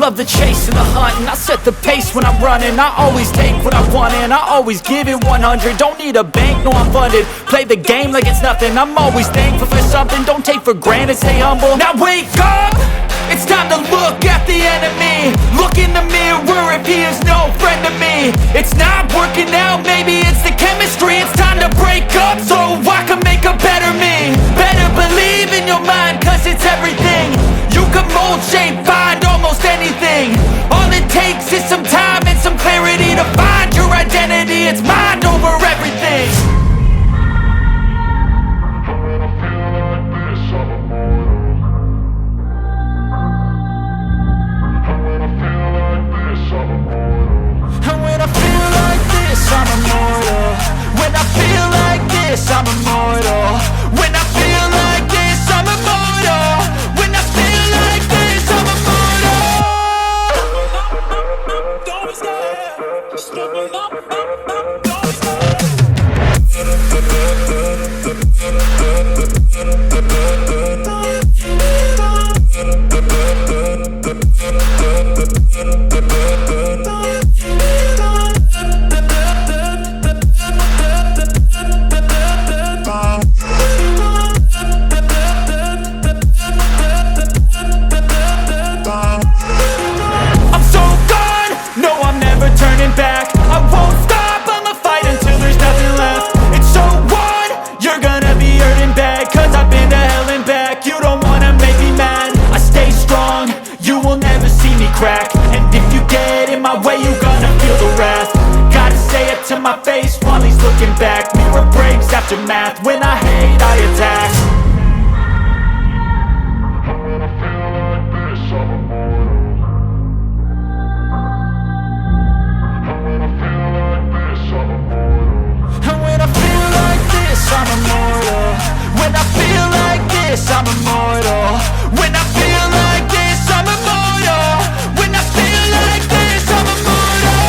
Love the chase and the hunt, and I set the pace when I'm running. I always take what I want and I always give it 100. Don't need a bank, no I'm funded. Play the game like it's nothing. I'm always thankful for something. Don't take for granted, stay humble. Now wake up! It's time to look at the enemy. Look in the mirror if he is no friend to me. It's not working out, maybe it's the chemistry. It's time to break up so I can make a better me. Better believe in your mind, cause it's everything. You can mold, shape, find almost anything. All it takes is some time and some clarity to find your identity. It's mind over everything. I'm immortal. When I feel like this, I'm immortal. When I feel like this, I'm immortal. When I feel like this, I'm immortal. Don't stop, just looking up, don't stop. Back. I won't stop, I'ma fight until there's nothing left. It's so on, you're gonna be hurting bad, cause I've been to hell and back. You don't wanna make me mad, I stay strong, you will never see me crack. And if you get in my way, you're gonna feel the wrath. Gotta say it to my face while he's looking back. Mirror breaks after math, when I hate I attack. I'm immortal. When I feel like this, I'm immortal. When I feel like this, I'm immortal. When I feel like this, I'm immortal.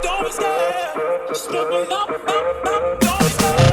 Don't stop, just looking up, don't stop.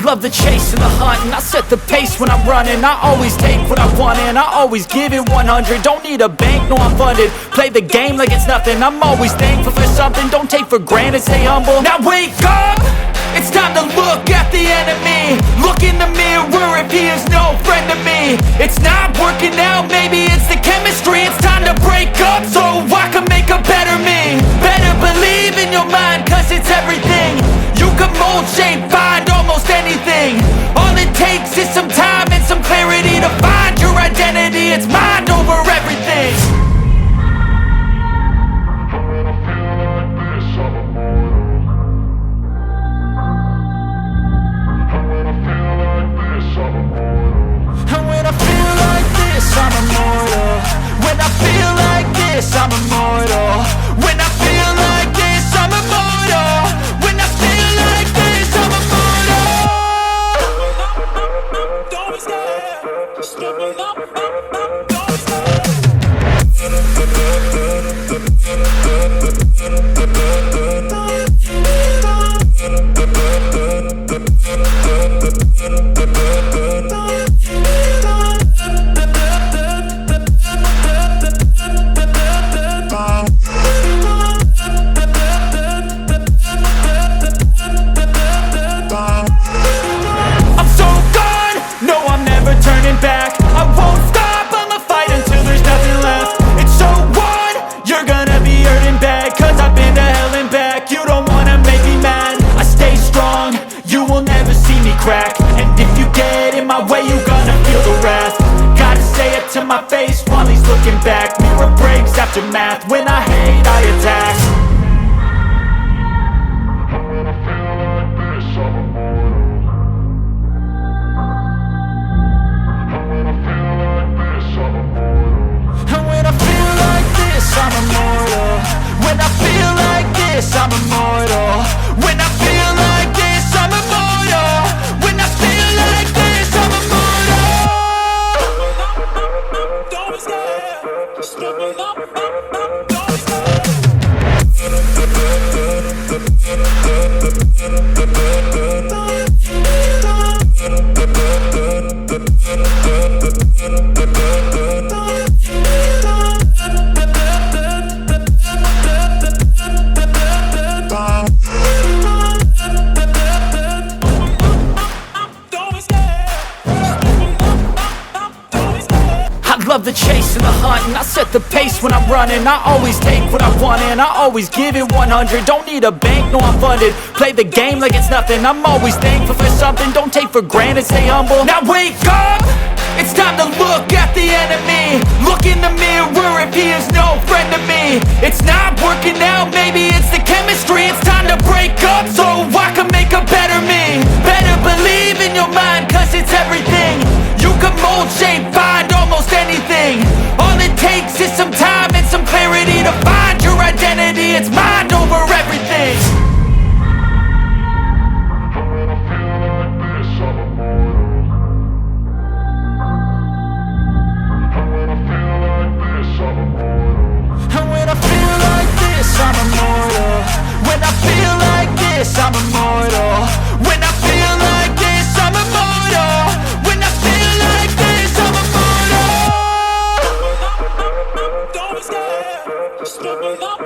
Love the chase and the hunt, and I set the pace when I'm running. I always take what I want and I always give it 100. Don't need a bank, no I'm funded. Play the game like it's nothing. I'm always thankful for something. Don't take for granted, stay humble. Now wake up! It's time to look at the enemy. Look in the mirror if he is no friend to me. It's not working out, maybe it's the chemistry. It's time to break up so I can make a better me. Better believe in your mind, cause it's everything. You can mold, shape, find almost anything. All it takes is some time and some clarity to find your identity. It's mind over everything. And when I feel like this, I'm immortal. When I feel like this, I'm immortal. When I feel like this, I'm immortal. When I feel like this, I'm immortal. Don't stop, just looking up, don't stop. Back. I won't stop, I'ma fight until there's nothing left. It's so on, you're gonna be hurting bad, cause I've been to hell and back. You don't wanna make me mad, I stay strong, you will never see me crack. And if you get in my way, you're gonna feel the wrath. Gotta say it to my face while he's looking back. Mirror breaks after aftermath. When I hate, I attack. And when I feel like this, I'm immortal. When I feel like this, I'm immortal. When I feel like this, I'm immortal. When I feel like this, I'm immortal. Don't be scared. Just struggle up. Don't be scared. Love the chase and the hunt, and I set the pace when I'm running. I always take what I want and I always give it 100. Don't need a bank, no I'm funded. Play the game like it's nothing. I'm always thankful for something. Don't take for granted, stay humble. Now wake up! It's time to look at the enemy. Look in the mirror if he is no friend to me. It's not working out, maybe it's the chemistry. It's time to break up so I can make a better me. Better believe in your mind, cause it's everything. You can mold, shape, find almost anything. All it takes is some time and some clarity to find your identity. It's mind over everything. And when I feel like this, I'm immortal. When I feel like this, I'm immortal. When I feel like this, I'm immortal. When I feel like this, I'm immortal. Don't be scared. Just struggle up.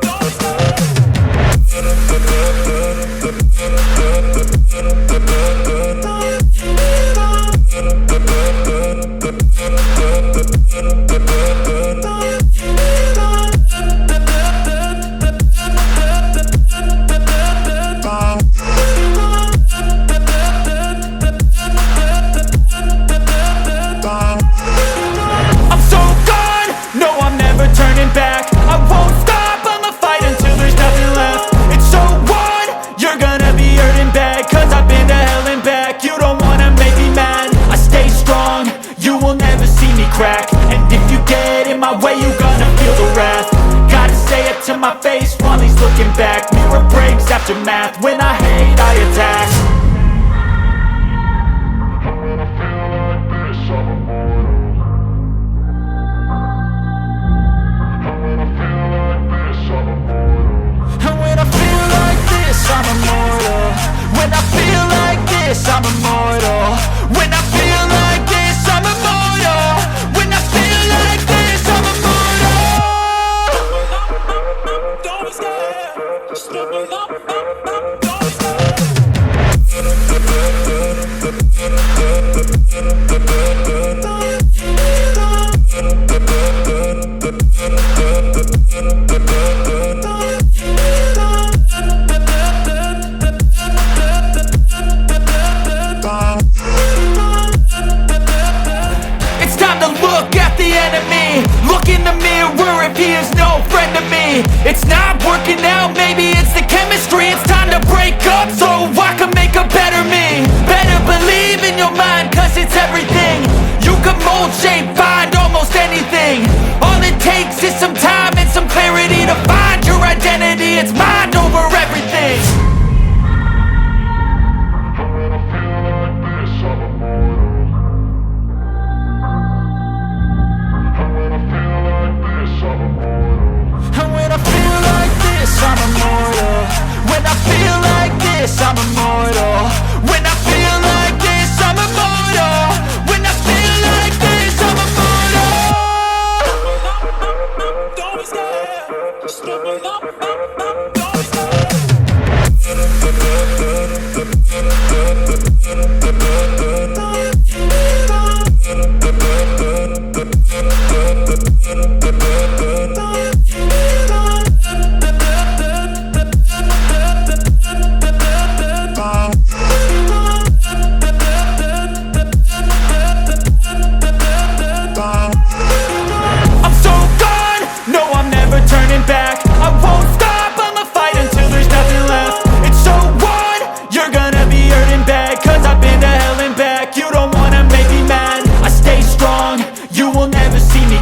Don't be scared. Turning back, I won't stop, I'ma fight until there's nothing left. It's so on, you're gonna be hurting bad, cause I've been to hell and back. You don't wanna make me mad, I stay strong, you will never see me crack. And if you get in my way, you're gonna feel the wrath. Gotta say it to my face while he's looking back. Mirror breaks, aftermath, when I hate, I attack. I'm immortal. When I feel like this, I'm immortal. When I feel like this, I'm immortal. When I feel like this, I'm immortal. Don't be scared. Just struggle up. Don't be scared. Look in the mirror if he is no friend to me. It's not working out, maybe it's the chemistry. It's time to break up so I can make a better me. Better believe in your mind, cause it's everything. You can mold, shape, find almost anything. All it takes is some time and some clarity to find your identity. It's mind over everything. I'm immortal.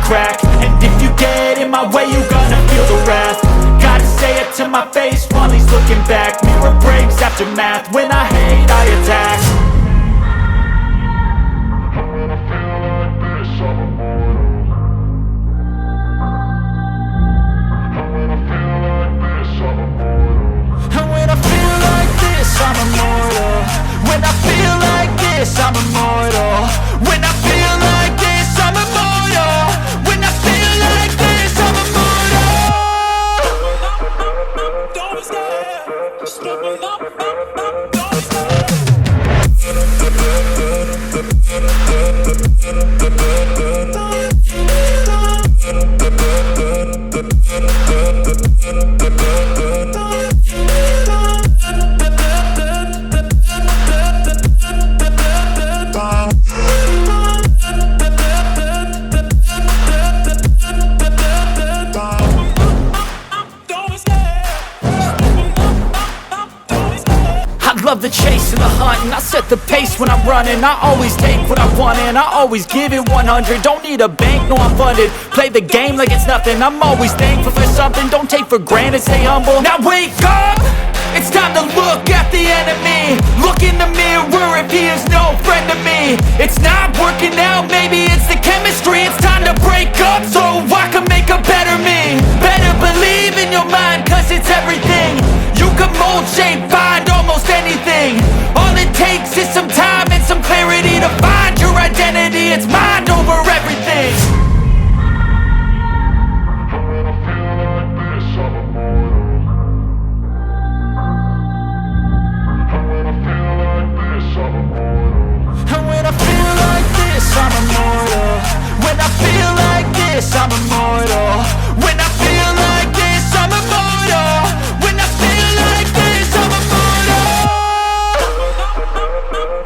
crack. And if you get in my way, you gonna feel the wrath. Gotta say it to my face while he's looking back. Mirror breaks, aftermath, when I hate, I attack. I'm immortal. When I feel like this, I'm immortal. When I feel like this, I'm immortal. When I feel like this, I'm immortal. Don't stop, stop, don't stop. Love the chase and the hunt, and I set the pace when I'm running. I always take what I want and I always give it 100. Don't need a bank, no I'm funded. Play the game like it's nothing. I'm always thankful for something. Don't take for granted, stay humble. Now wake up! It's time to look at the enemy. Look in the mirror if he is no friend to me. It's not working out, maybe it's the chemistry. It's time to break up so I can make a better me. Better believe in your mind, cause it's everything. You can mold, shape, find almost anything. All it takes is some time and some clarity to find your identity. It's mind over everything. And when I feel like this, I'm immortal. When I feel like this, I'm immortal. When I feel like this, I'm immortal. When I feel like this, I'm immortal.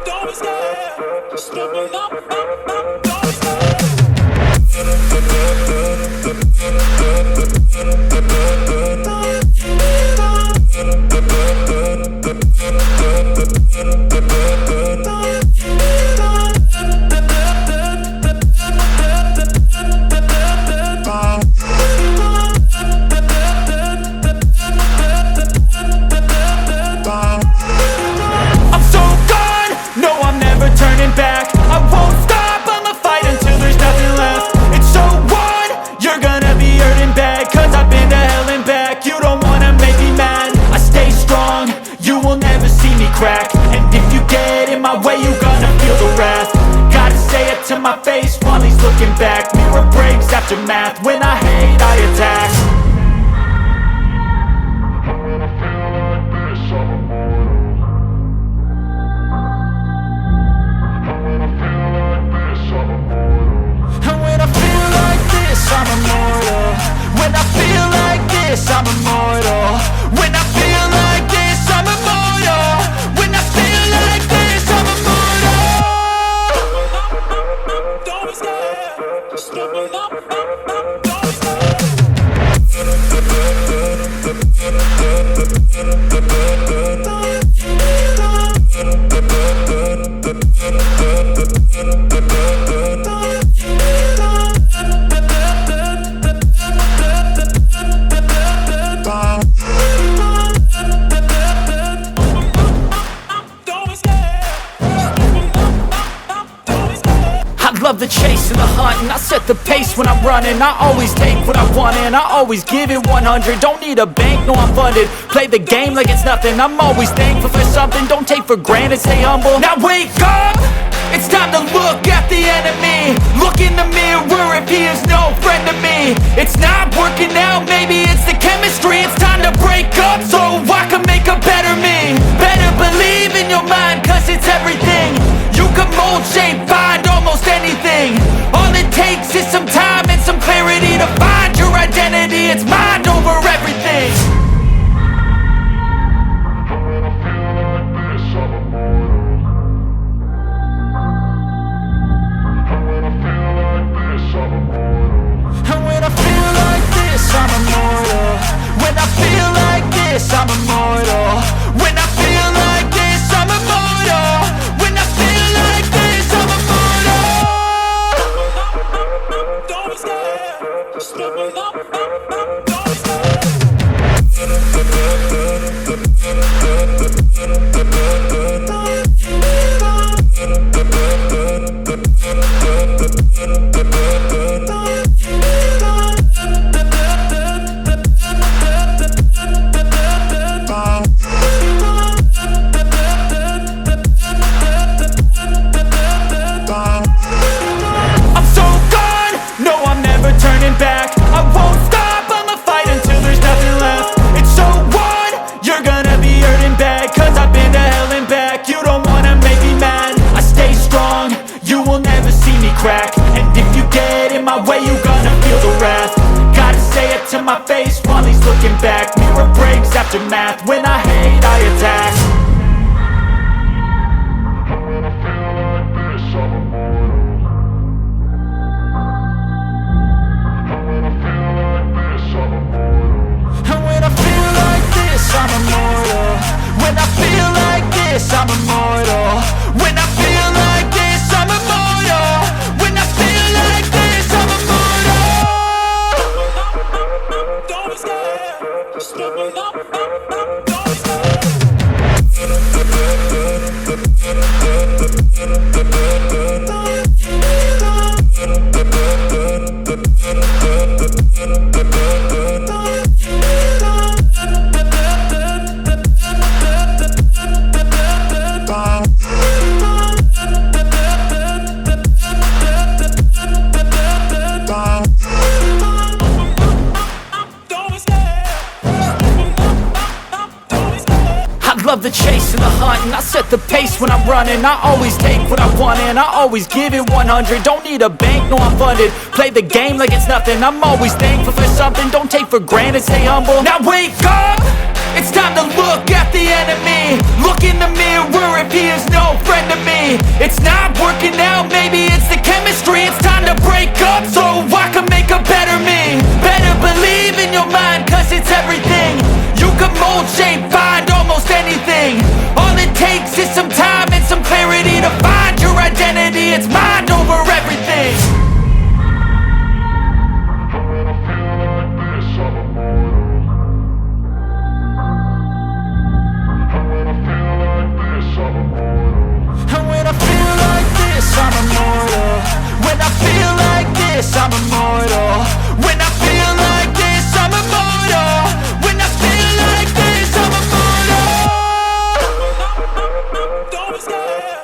Don't stop, don't stop. And if you get in my way, you gonna feel the wrath. Gotta say it to my face while he's looking back. Mirror breaks, aftermath, when I hate, I attack. And when I feel like this, I'm immortal. When I feel like this, I'm immortal. When I feel like this, I'm immortal. When I feel like this, I'm immortal. Don't stop, don't stop. Love the chase and the hunt, and I set the pace when I'm running. I always take what I want and I always give it 100. Don't need a bank, no I'm funded. Play the game like it's nothing. I'm always thankful for something. Don't take for granted, stay humble. Now wake up! It's time to look at the enemy. Look in the mirror if he is no friend to me. It's not working out, maybe it's the chemistry. It's time to break up so I can make a better me. Better believe in your mind, cause it's everything. You can mold, shape, find almost anything. All it takes is some time and some clarity to find your identity. It's mind over everything. And when I feel like this, I'm immortal. I'm so gone, no I'm never turning back. I won't stop, I'ma fight until there's nothing left. It's so on, you're gonna be hurting bad, cause I've been to hell and back. You don't wanna make me mad, I stay strong, you will never see me crack. And if you get in my way, you gonna feel the wrath. Gotta say it to my face while he's looking back. Mirror breaks after math, when I hate I attack. I'm immortal. When I feel like this, I'm immortal. When I feel like this, I'm immortal. When I feel like this, I'm immortal. Don't be scared. Don't be love the chase and the hunt, and I set the pace when I'm running. I always take what I want and I always give it 100. Don't need a bank, no I'm funded. Play the game like it's nothing. I'm always thankful for something. Don't take for granted, stay humble. Now wake up, it's time to look at the enemy. Look in the mirror if he is no friend to me. It's not working out, maybe it's the chemistry. It's time to break up so I can make a better me. Better believe in your mind, cause it's everything. You can mold, shape, find almost anything. All it takes is some time and some clarity to find your identity. It's mind over everything. And when I feel like this, I'm immortal. When I feel like this, I'm immortal. When I feel like this, I'm immortal. When I feel like this, I'm immortal. Don't be scared.